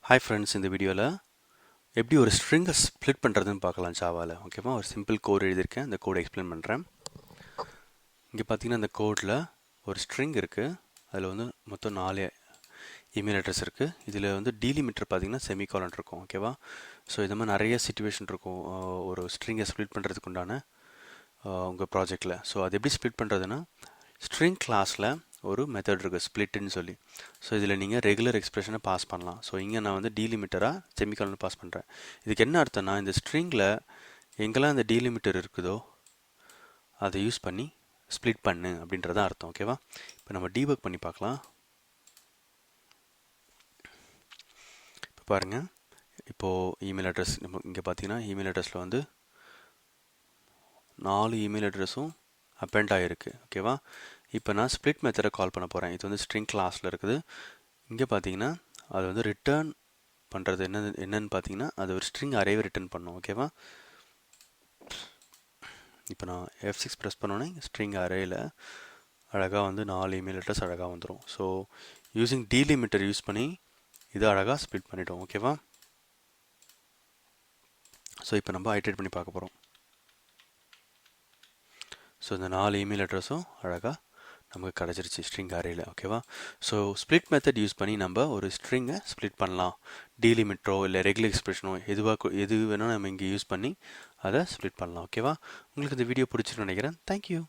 Hi friends, இந்த வீடியோவில் எப்படி ஒரு ஸ்ட்ரிங்கை ஸ்ப்ளிட் பண்ணுறதுன்னு பார்க்கலாம் ஜாவாவில். ஓகேவா, ஒரு சிம்பிள் கோட் எழுதியிருக்கேன். அந்த கோடை எக்ஸ்பிளைன் பண்ணுறேன். இங்கே பார்த்தீங்கன்னா அந்த கோடில் ஒரு ஸ்ட்ரிங் இருக்குது. அதில் வந்து மொத்தம் 4 இமெயில் அட்ரஸ் இருக்குது. இதில் வந்து டீலிமிட்டர் பார்த்தீங்கன்னா செமிகாலன் இருக்கும். ஓகேவா, ஸோ இது மாதிரி நிறைய சிச்சுவேஷன் இருக்கும் ஒரு ஸ்ட்ரிங்கை ஸ்ப்ளிட் பண்ணுறதுக்கு உண்டான உங்கள் ப்ராஜெக்டில். ஸோ அது எப்படி ஸ்ப்ளிட் பண்ணுறதுன்னா, ஸ்ட்ரிங் கிளாஸில் ஒரு மெத்தட் இருக்குது ஸ்ப்ளிட்டுன்னு சொல்லி. ஸோ இதில் நீங்கள் ரெகுலர் எக்ஸ்பிரஷனை பாஸ் பண்ணலாம். ஸோ இங்கே நான் வந்து டீலிமிட்டராக செமிகாலன் பாஸ் பண்ணுறேன். இதுக்கு என்ன அர்த்தம்னா, இந்த ஸ்ட்ரிங்கில் எங்கெல்லாம் இந்த டீலிமிட்டர் இருக்குதோ அதை யூஸ் பண்ணி ஸ்ப்ளிட் பண்ணு அப்படின்றதான் அர்த்தம். ஓகேவா, இப்போ நம்ம டீபக் பண்ணி பார்க்கலாம். இப்போ பாருங்கள், இப்போது இமெயில் அட்ரஸ் நம்ம இங்கே பார்த்தீங்கன்னா இமெயில் அட்ரஸில் வந்து 4 இமெயில் அட்ரஸும் அப்பெண்ட் ஆகிருக்கு. ஓகேவா, இப்போ நான் ஸ்ப்ளிட் மெத்தடை கால் பண்ண போகிறேன். இது வந்து ஸ்ட்ரிங் கிளாஸில் இருக்குது. இங்கே பார்த்தீங்கன்னா அது வந்து ரிட்டர்ன் பண்ணுறது என்னன்னு பார்த்தீங்கன்னா, அது ஒரு ஸ்ட்ரிங் அரேவை ரிட்டர்ன் பண்ணும். ஓகேவா, இப்போ நான் F6 ப்ரெஸ் பண்ணோன்னே ஸ்ட்ரிங் அரேயில் அழகாக வந்து 4 இமெயில் அட்ரஸ் அழகாக வந்துடும். ஸோ யூஸிங் டீலிமிட்டர் யூஸ் பண்ணி இது அழகாக ஸ்ப்ளிட் பண்ணிட்டோம். ஓகேவா, ஸோ இப்போ நம்ம ஐட்ரேட் பண்ணி பார்க்க போகிறோம். ஸோ இந்த 4 இமெயில் அட்ரஸும் அழகாக நமக்கு கிடச்சிருச்சு ஸ்ட்ரிங் அரேயில். ஓகேவா, ஸோ ஸ்ப்ளிட் மெத்தட் யூஸ் பண்ணி நம்ம ஒரு ஸ்ட்ரிங்கை ஸ்ப்ளிட் பண்ணலாம். டீலிமிட்டரோ இல்லை ரெகுலர் எக்ஸ்பிரஷனோ எது வேணால் நம்ம இங்கே யூஸ் பண்ணி அதை ஸ்ப்ளிட் பண்ணலாம். ஓகேவா, உங்களுக்கு இந்த வீடியோ பிடிச்சிருன்னு நினைக்கிறேன். தேங்க்யூ.